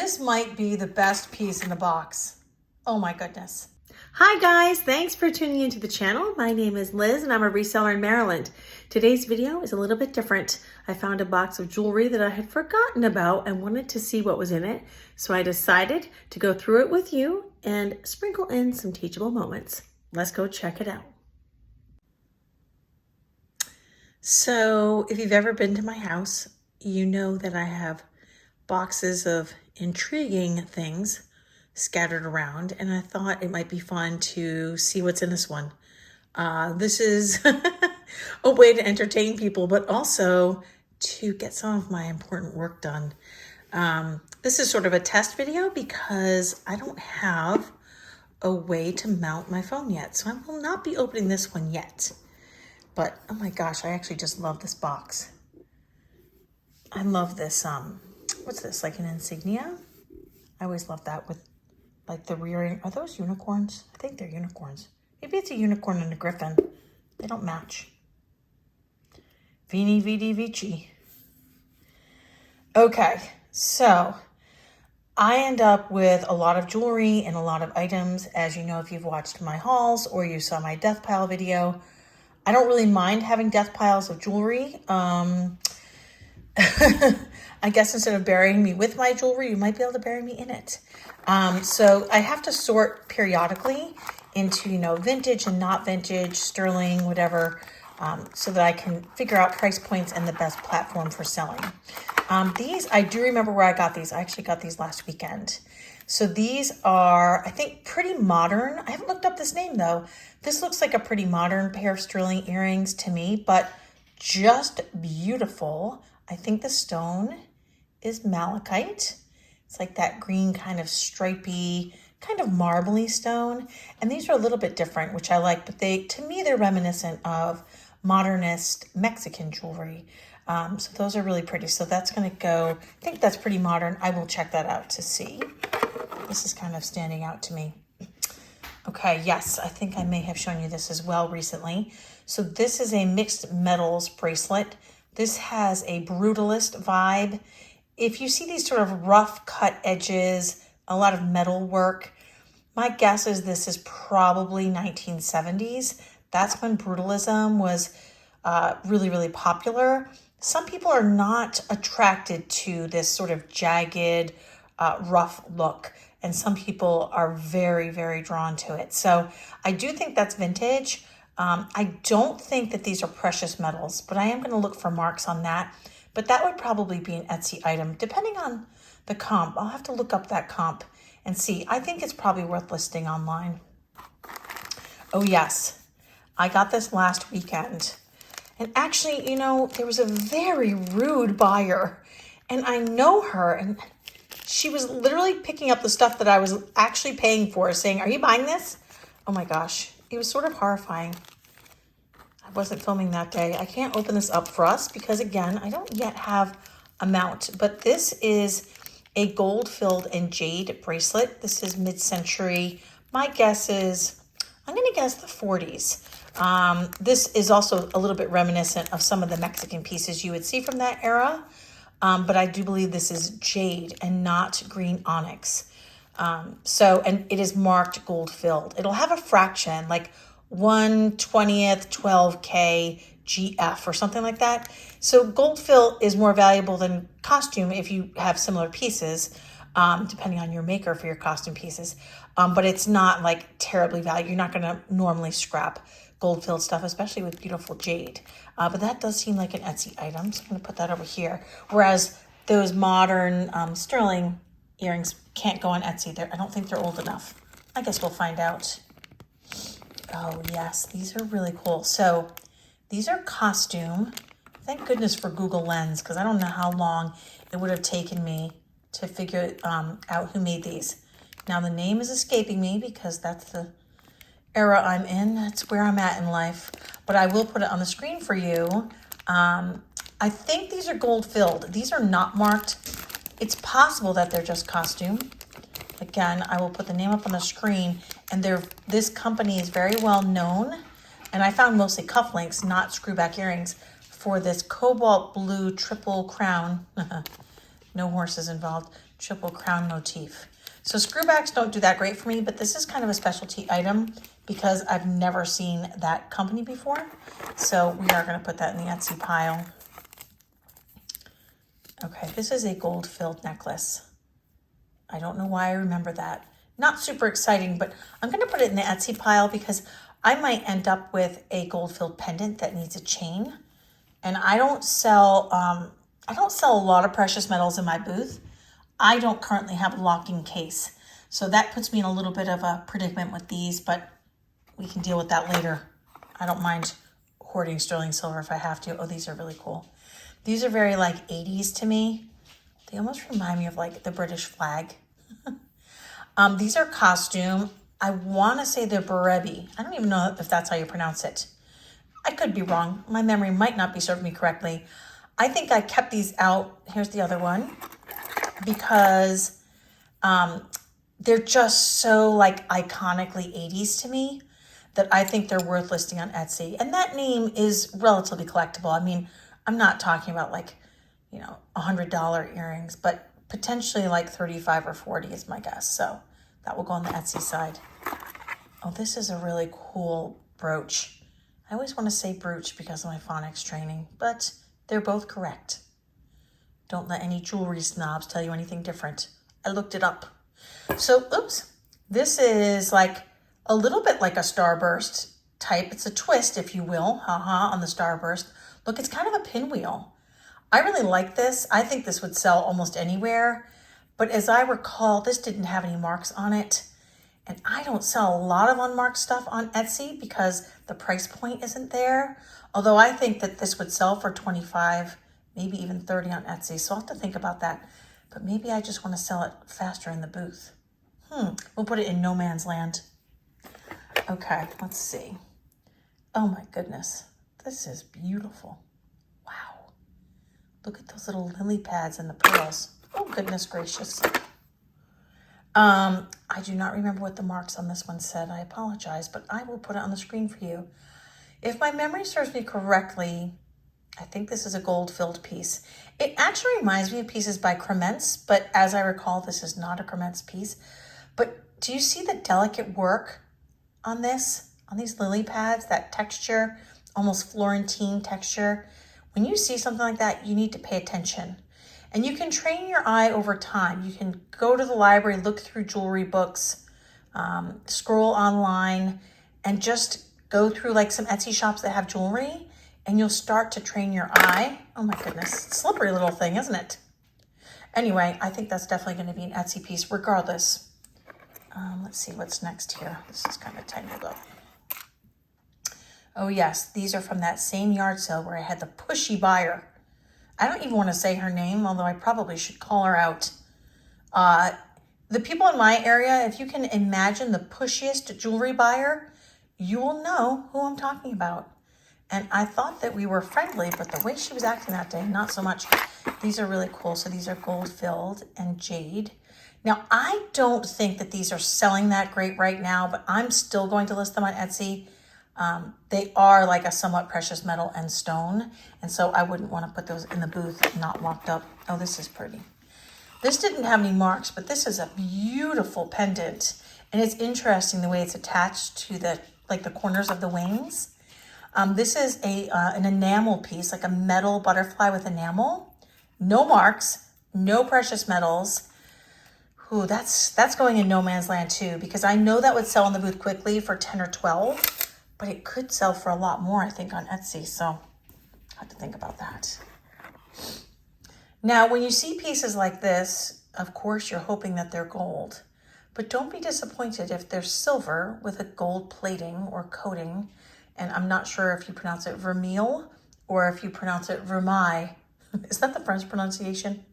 This might be the best piece in the box. Oh my goodness. Hi guys, thanks for tuning into the channel. My name is Liz and I'm a reseller in Maryland. Today's video is a little bit different. I found a box of jewelry that I had forgotten about and wanted to see what was in it. So I decided to go through it with you and sprinkle in some teachable moments. Let's go check it out. So if you've ever been to my house, you know that I have boxes of intriguing things scattered around, and I thought it might be fun to see what's in this one. This is a way to entertain people, but also to get some of my important work done. This is sort of a test video because I don't have a way to mount my phone yet, so I will not be opening this one yet. But oh my gosh, I actually just love this box. I love this, what's this, like an insignia? I always love that with like the rearing. Are those unicorns? I think they're unicorns. Maybe it's a unicorn and a griffin. They don't match. Vini Vidi Vici. Okay, so I end up with a lot of jewelry and a lot of items. As you know, if you've watched my hauls or you saw my death pile video, I don't really mind having death piles of jewelry. I guess instead of burying me with my jewelry, you might be able to bury me in it. So I have to sort periodically into, you know, vintage and not vintage, sterling, whatever, so that I can figure out price points and the best platform for selling. These, I do remember where I got these. I actually got these last weekend. So these are, I think, pretty modern. I haven't looked up this name though. This looks like a pretty modern pair of sterling earrings to me, but just beautiful. I think the stone is malachite. It's like that green kind of stripy, kind of marbly stone. And these are a little bit different, which I like, but to me, they're reminiscent of modernist Mexican jewelry. So those are really pretty. So that's gonna go, I think that's pretty modern. I will check that out to see. This is kind of standing out to me. Okay, yes, I think I may have shown you this as well recently. So this is a mixed metals bracelet. This has a brutalist vibe. If you see these sort of rough cut edges, a lot of metal work, my guess is this is probably 1970s. That's when brutalism was really, really popular. Some people are not attracted to this sort of jagged, rough look, and some people are very, very drawn to it. So I do think that's vintage. I don't think that these are precious metals, but I am going to look for marks on that. But that would probably be an Etsy item, depending on the comp. I'll have to look up that comp and see. I think it's probably worth listing online. Oh yes, I got this last weekend. And actually, you know, there was a very rude buyer, and I know her, and she was literally picking up the stuff that I was actually paying for, saying, "Are you buying this?" Oh my gosh, it was sort of horrifying. I wasn't filming that day. I can't open this up for us because, again, I don't yet have a mount, but this is a gold-filled and jade bracelet. This is mid-century. My guess is, I'm going to guess the 40s. This is also a little bit reminiscent of some of the Mexican pieces you would see from that era, but I do believe this is jade and not green onyx. And it is marked gold-filled. It'll have a fraction, like 1/20th 12K GF or something like that. So gold fill is more valuable than costume if you have similar pieces, depending on your maker for your costume pieces. But it's not like terribly valuable. You're not going to normally scrap gold filled stuff, especially with beautiful jade. But that does seem like an Etsy item. So I'm going to put that over here. Whereas those modern sterling earrings can't go on Etsy. I don't think they're old enough. I guess we'll find out. Oh yes, these are really cool. So these are costume. Thank goodness for Google Lens, because I don't know how long it would have taken me to figure out who made these. Now the name is escaping me because that's the era I'm in. That's where I'm at in life. But I will put it on the screen for you. I think these are gold filled. These are not marked. It's possible that they're just costume. Again, I will put the name up on the screen, and this company is very well known, and I found mostly cufflinks, not screwback earrings, for this cobalt blue triple crown, no horses involved, triple crown motif. So screwbacks don't do that great for me, but this is kind of a specialty item because I've never seen that company before. So we are going to put that in the Etsy pile. Okay, this is a gold-filled necklace. I don't know why I remember that. Not super exciting, but I'm going to put it in the Etsy pile because I might end up with a gold-filled pendant that needs a chain. And I don't sell a lot of precious metals in my booth. I don't currently have a locking case. So that puts me in a little bit of a predicament with these, but we can deal with that later. I don't mind hoarding sterling silver if I have to. Oh, these are really cool. These are very like 80s to me. They almost remind me of like the British flag. These are costume. I want to say they're Berebi. I don't even know if that's how you pronounce it. I could be wrong. My memory might not be serving me correctly. I think I kept these out. Here's the other one. Because they're just so like iconically 80s to me that I think they're worth listing on Etsy. And that name is relatively collectible. I mean, I'm not talking about like, you know, $100 earrings, but potentially like 35 or 40 is my guess. So that will go on the Etsy side. Oh, this is a really cool brooch. I always want to say brooch because of my phonics training, but they're both correct. Don't let any jewelry snobs tell you anything different. I looked it up. So, oops, this is like a little bit like a starburst type. It's a twist, if you will, on the starburst. Look, it's kind of a pinwheel. I really like this. I think this would sell almost anywhere. But as I recall, this didn't have any marks on it. And I don't sell a lot of unmarked stuff on Etsy because the price point isn't there. Although I think that this would sell for 25, maybe even 30 on Etsy. So I'll have to think about that. But maybe I just want to sell it faster in the booth. We'll put it in no man's land. Okay, let's see. Oh my goodness. This is beautiful. Wow. Look at those little lily pads and the pearls. Oh, goodness gracious. I do not remember what the marks on this one said. I apologize, but I will put it on the screen for you. If my memory serves me correctly, I think this is a gold-filled piece. It actually reminds me of pieces by Crements, but as I recall, this is not a Crements piece. But do you see the delicate work on this, on these lily pads, that texture, almost Florentine texture? When you see something like that, you need to pay attention. And you can train your eye over time. You can go to the library, look through jewelry books, scroll online, and just go through like some Etsy shops that have jewelry, and you'll start to train your eye. Oh my goodness, slippery little thing, isn't it? Anyway, I think that's definitely going to be an Etsy piece regardless. Let's see what's next here. This is kind of tangled up. Oh yes, these are from that same yard sale where I had the pushy buyer. I don't even want to say her name, although I probably should call her out. The people in my area, if you can imagine the pushiest jewelry buyer, you will know who I'm talking about. And I thought that we were friendly, but the way she was acting that day, not so much. These are really cool. So these are gold filled and jade. Now, I don't think that these are selling that great right now, but I'm still going to list them on Etsy. They are like a somewhat precious metal and stone. And so I wouldn't want to put those in the booth, not locked up. Oh, this is pretty. This didn't have any marks, but this is a beautiful pendant. And it's interesting the way it's attached to the corners of the wings. This is an enamel piece, like a metal butterfly with enamel. No marks, no precious metals. Ooh, that's going in no man's land too, because I know that would sell in the booth quickly for 10 or 12, but it could sell for a lot more, I think, on Etsy. So I have to think about that. Now, when you see pieces like this, of course, you're hoping that they're gold, but don't be disappointed if they're silver with a gold plating or coating. And I'm not sure if you pronounce it vermeil or if you pronounce it vermeil. Is that the French pronunciation?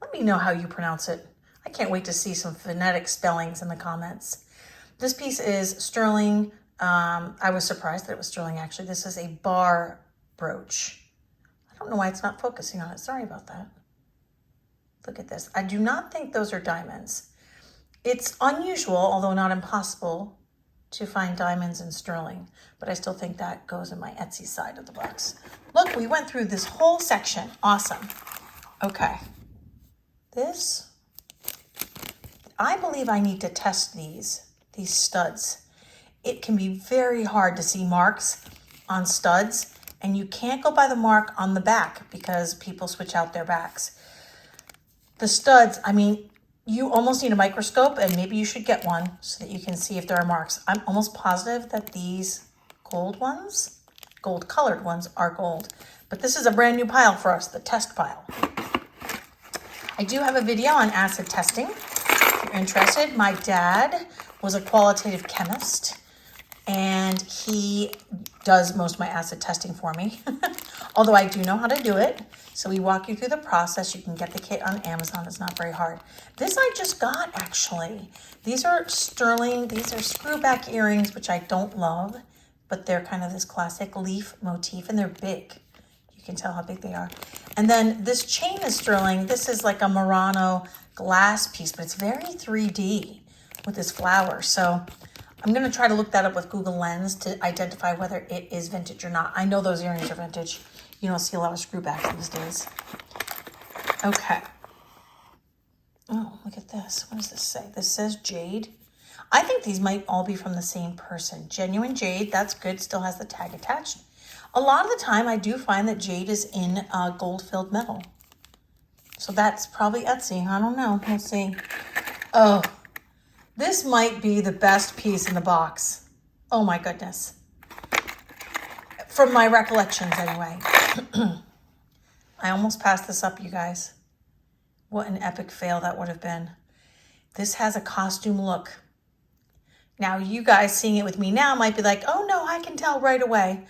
Let me know how you pronounce it. I can't wait to see some phonetic spellings in the comments. This piece is sterling. I was surprised that it was sterling, actually. This is a bar brooch. I don't know why it's not focusing on it. Sorry about that. Look at this. I do not think those are diamonds. It's unusual, although not impossible, to find diamonds in sterling, but I still think that goes in my Etsy side of the box. Look, we went through this whole section. Awesome. Okay. This I believe I need to test these studs. It can be very hard to see marks on studs, and you can't go by the mark on the back because people switch out their backs. The studs, I mean, you almost need a microscope, and maybe you should get one so that you can see if there are marks. I'm almost positive that these gold colored ones are gold. But this is a brand new pile for us, the test pile. I do have a video on acid testing. If you're interested, my dad was a qualitative chemist, and he does most of my acid testing for me. Although I do know how to do it. So we walk you through the process. You can get the kit on Amazon. It's not very hard. This I just got, actually. These are sterling. These are screw-back earrings, which I don't love, but they're kind of this classic leaf motif, and they're big. You can tell how big they are. And then this chain is sterling. This is like a Murano glass piece, but it's very 3D with this flower. So I'm going to try to look that up with Google Lens to identify whether it is vintage or not. I know those earrings are vintage. You don't see a lot of screwbacks these days. Okay. Oh, look at this. What does this say? This says jade. I think these might all be from the same person. Genuine jade, that's good. Still has the tag attached. A lot of the time, I do find that jade is in gold-filled metal. So that's probably Etsy. I don't know. We'll see. Oh, this might be the best piece in the box. Oh, my goodness. From my recollections, anyway. I almost passed this up, you guys. What an epic fail that would have been. This has a costume look. Now, you guys seeing it with me now might be like, oh, no, I can tell right away.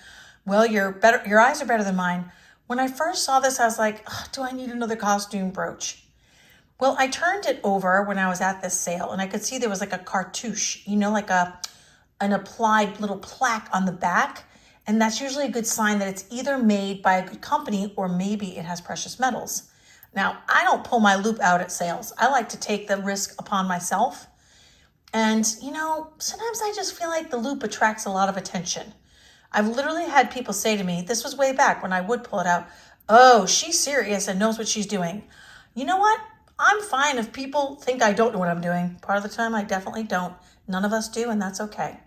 Well, your eyes are better than mine. When I first saw this, I was like, oh, do I need another costume brooch? Well, I turned it over when I was at this sale, and I could see there was like a cartouche, you know, like an applied little plaque on the back. And that's usually a good sign that it's either made by a good company or maybe it has precious metals. Now, I don't pull my loop out at sales. I like to take the risk upon myself. And, you know, sometimes I just feel like the loop attracts a lot of attention. I've literally had people say to me, this was way back when I would pull it out, oh, she's serious and knows what she's doing. You know what? I'm fine if people think I don't know what I'm doing. Part of the time, I definitely don't. None of us do, and that's okay.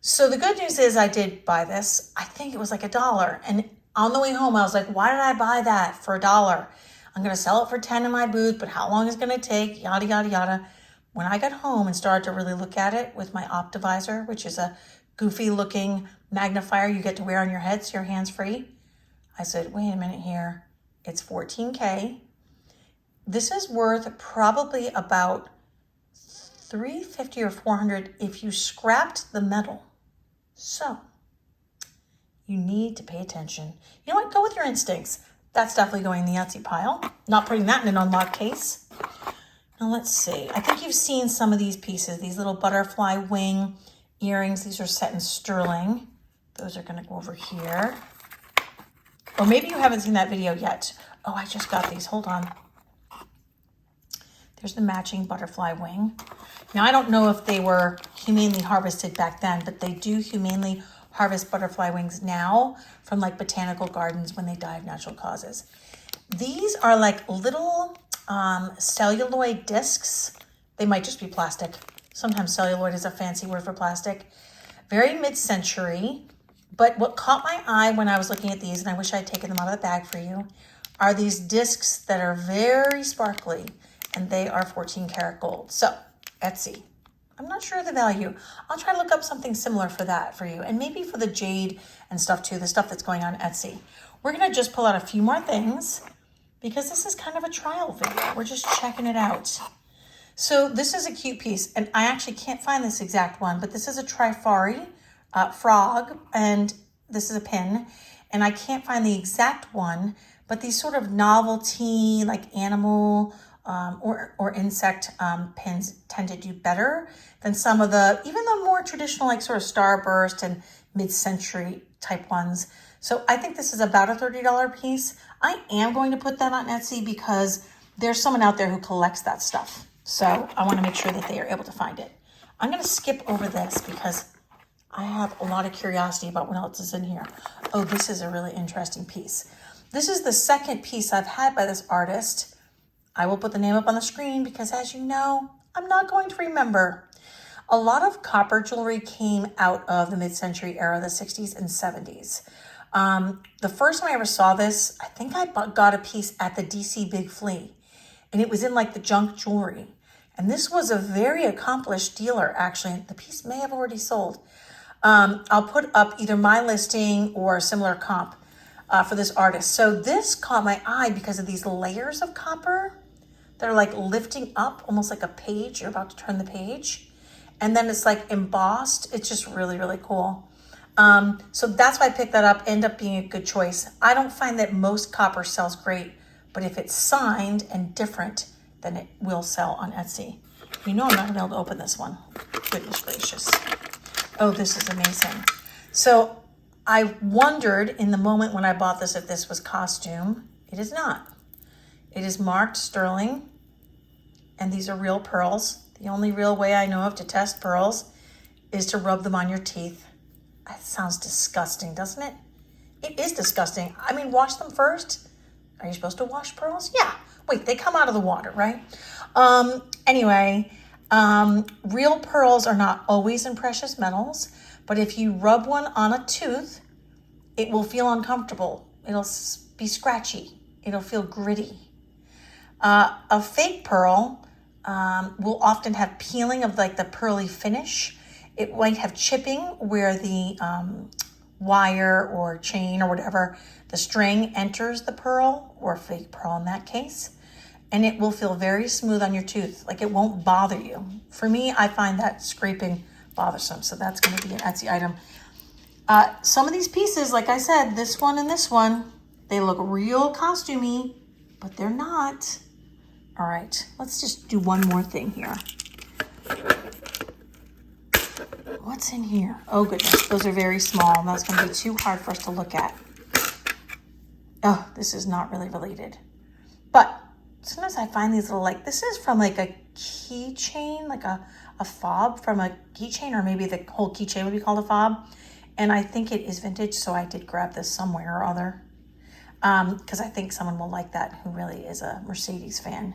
So the good news is I did buy this. I think it was like $1. And on the way home, I was like, why did I buy that for $1? I'm going to sell it for 10 in my booth, but how long is it going to take? Yada, yada, yada. When I got home and started to really look at it with my Optivisor, which is a goofy looking magnifier you get to wear on your head so your hand's free, I said, wait a minute here. It's $14K. This is worth probably about $350 or $400 if you scrapped the metal. So you need to pay attention. You know what? Go with your instincts. That's definitely going in the Etsy pile. Not putting that in an unlocked case. Now let's see. I think you've seen some of these pieces, these little butterfly wing earrings. These are set in sterling. Those are going to go over here. Or maybe you haven't seen that video yet. Oh, I just got these. Hold on. There's the matching butterfly wing. Now, I don't know if they were humanely harvested back then, but they do humanely harvest butterfly wings now from like botanical gardens when they die of natural causes. These are like little celluloid discs. They might just be plastic. Sometimes celluloid is a fancy word for plastic. Very mid-century. But what caught my eye when I was looking at these, and I wish I'd taken them out of the bag for you, are these discs that are very sparkly, and they are 14 karat gold. So, Etsy. I'm not sure of the value. I'll try to look up something similar for that for you, and maybe for the jade and stuff too, the stuff that's going on Etsy. We're going to just pull out a few more things because this is kind of a trial video. We're just checking it out. So this is a cute piece, and I actually can't find this exact one, but this is a Trifari frog, and this is a pin, and I can't find the exact one, but these sort of novelty, like animal or insect pins tend to do better than some of the, even the more traditional, like sort of starburst and mid-century type ones. So I think this is about a $30 piece. I am going to put that on Etsy because there's someone out there who collects that stuff. So I want to make sure that they are able to find it. I'm going to skip over this because I have a lot of curiosity about what else is in here. Oh, this is a really interesting piece. This is the second piece I've had by this artist. I will put the name up on the screen because, as you know, I'm not going to remember. A lot of copper jewelry came out of the mid-century era, the 60s and 70s. The first time I ever saw this, I think I got a piece at the DC Big Flea, and it was in like the junk jewelry. And this was a very accomplished dealer, actually. The piece may have already sold. I'll put up either my listing or a similar comp for this artist. So this caught my eye because of these layers of copper that are like lifting up, almost like a page. You're about to turn the page. And then it's like embossed. It's just really, really cool. So that's why I picked that up. End up being a good choice. I don't find that most copper sells great, but if it's signed and different, then it will sell on Etsy. You know I'm not gonna be able to open this one. Goodness gracious. Oh, this is amazing. So I wondered in the moment when I bought this if this was costume. It is not. It is marked sterling, and these are real pearls. The only real way I know of to test pearls is to rub them on your teeth. That sounds disgusting, doesn't it? It is disgusting. I mean, wash them first. Are you supposed to wash pearls? Yeah. Wait, they come out of the water, right? Anyway, real pearls are not always in precious metals, but if you rub one on a tooth, it will feel uncomfortable. It'll be scratchy. It'll feel gritty. A fake pearl will often have peeling of like the pearly finish. It might have chipping where the wire or chain or whatever, the string enters the pearl, or fake pearl in that case, and it will feel very smooth on your tooth. Like it won't bother you. For me, I find that scraping bothersome, so that's going to be an Etsy item. Some of these pieces, like I said, this one and this one, they look real costumey, but they're not. All right, let's just do one more thing here. What's in here? Oh goodness, those are very small. That's going to be too hard for us to look at. Oh, this is not really related. But sometimes I find these little, like, this is from like a keychain, like a fob from a keychain, or maybe the whole keychain would be called a fob. And I think it is vintage, so I did grab this somewhere or other. Because I think someone will like that who really is a Mercedes fan.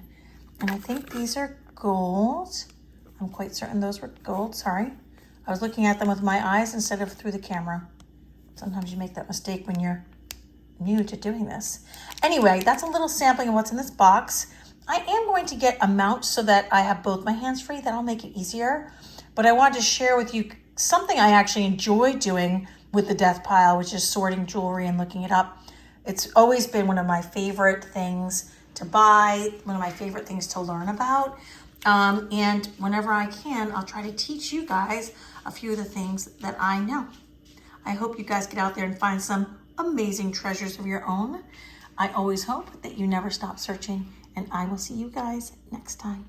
And I think these are gold. I'm quite certain those were gold, sorry. I was looking at them with my eyes instead of through the camera. Sometimes you make that mistake when you're new to doing this. Anyway, that's a little sampling of what's in this box. I am going to get a mount so that I have both my hands free. That'll make it easier. But I wanted to share with you something I actually enjoy doing with the death pile, which is sorting jewelry and looking it up. It's always been one of my favorite things to buy, one of my favorite things to learn about. And whenever I can, I'll try to teach you guys a few of the things that I know. I hope you guys get out there and find some amazing treasures of your own. I always hope that you never stop searching, and I will see you guys next time.